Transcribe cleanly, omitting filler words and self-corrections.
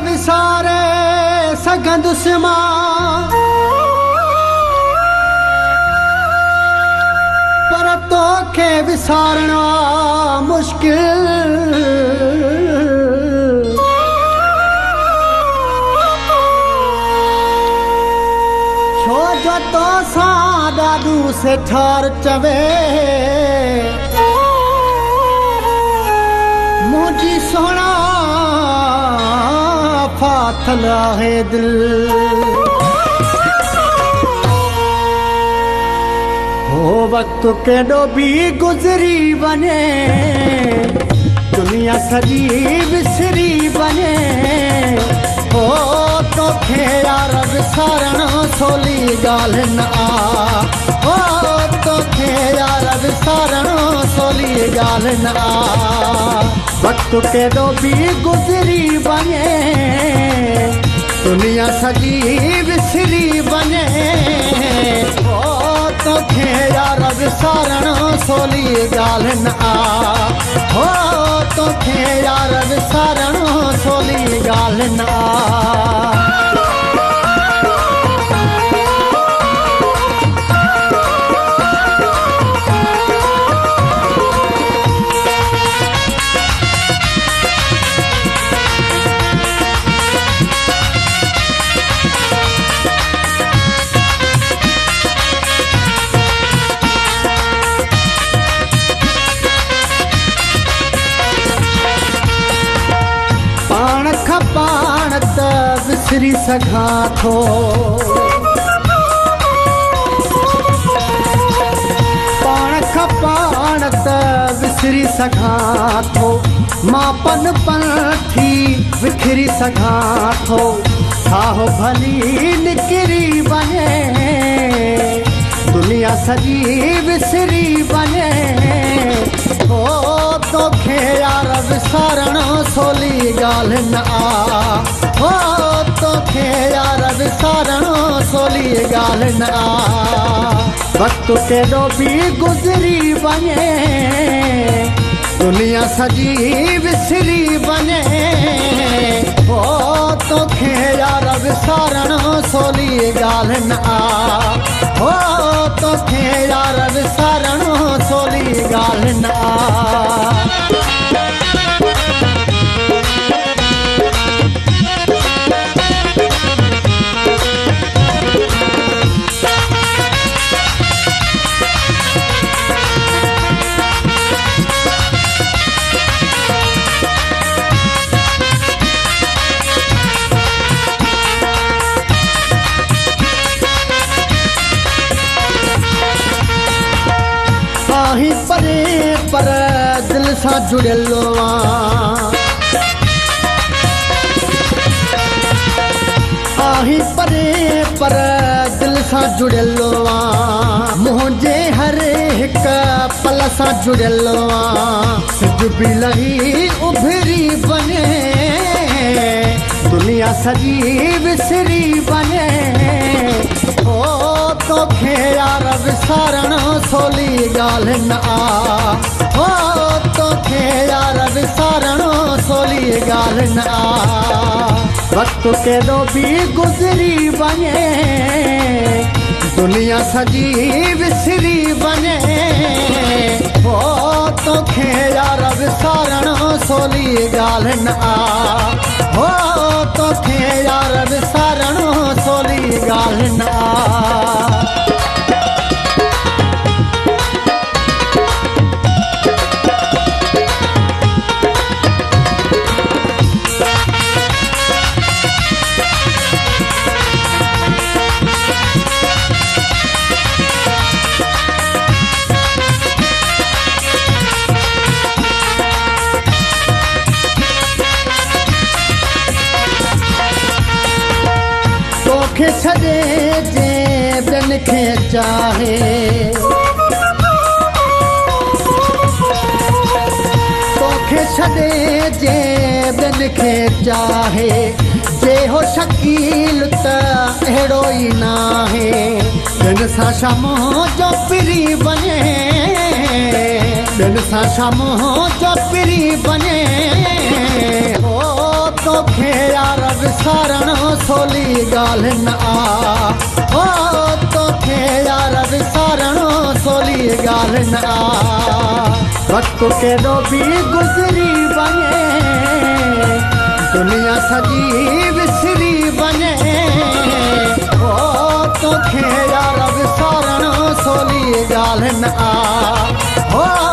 विसारे सघंदुसि मां, पर तोखे विसारणो मुश्किल। छो जो तोसां ॾाढू सेठार चवे, मुंहिंजी सोना फाथल आहे दिल। हो वक्त केॾो बि गुज़री वञे, दुनिया सॼी विसरी वञे, हो तोखे यार विसारणो सवली ॻाल्हि न आ। हो तोखे यार विसारणो सवली ॻाल्हि न आ। वक्त केॾो बि गुज़री वञे, दुनिया सॼी विसरी वञे, हो तोखे यार विसारणो सवली ॻाल्हि न आ। हो तोखे यार विसारणो सवली ॻाल्हि न आ। पाण त विसरी सघां थो, पाण खां पाण त विसरी सघां थो, मां पन थी विखरी सघां थो। साहो भली निकिरी वञे, दुनिया सॼी विसरी वञे, हो तोखे यार विसारणो सवली ॻाल्हि न आ। हो तोखे यार विसारणो सवली ॻाल्हि न आ। वक्त केॾो बि गुज़री वञे, दुनिया सॼी विसरी वञे, हो तोखे यार विसारणो सवली ॻाल्हि न आ। हो तोखे यार विसारणो सवली ॻाल्हि न आ। आहीं परे पर दिल सां जुड़ियल आं, आहीं परे पर दिल सां जुड़ियल आं, मुंहिंजे हर हिक पल सां जुड़ियल आं। सिज बि लही उभरी वञे, दुनिया सॼी विसरी वञे, हो तोखे यार विसारणो सवली ॻाल्हि न आ। हो तोखे यार विसारणो सवली ॻाल्हि न आ। वक्त केॾो बि गुज़री वञे, दुनिया सॼी विसरी वञे, हो तोखे यार विसारणो सवली ॻाल्हि न आ। हो तोखे यार विसारणो सवली ॻाल्हि न आ। तोखे छॾे जे ॿियनि खे चाहे, तोखे छॾे जे ॿियनि खे चाहे, जे हो शकील त अहिड़ो ई नाहे। ॿियनि सां शामो जो पिरी वञे, ॿियनि सां शामो जो पिरी वञे, हो तोखे यार विसारण सोली ॻाल्हि न आ ओ तोखे यार विसारण सोली ॻाल्हि न आ वक़्तु केॾो बि गुज़री वञे दुनिया सॼी विसरी वञे ओ तोखे यार विसारण सोली ॻाल्हि न आ ओ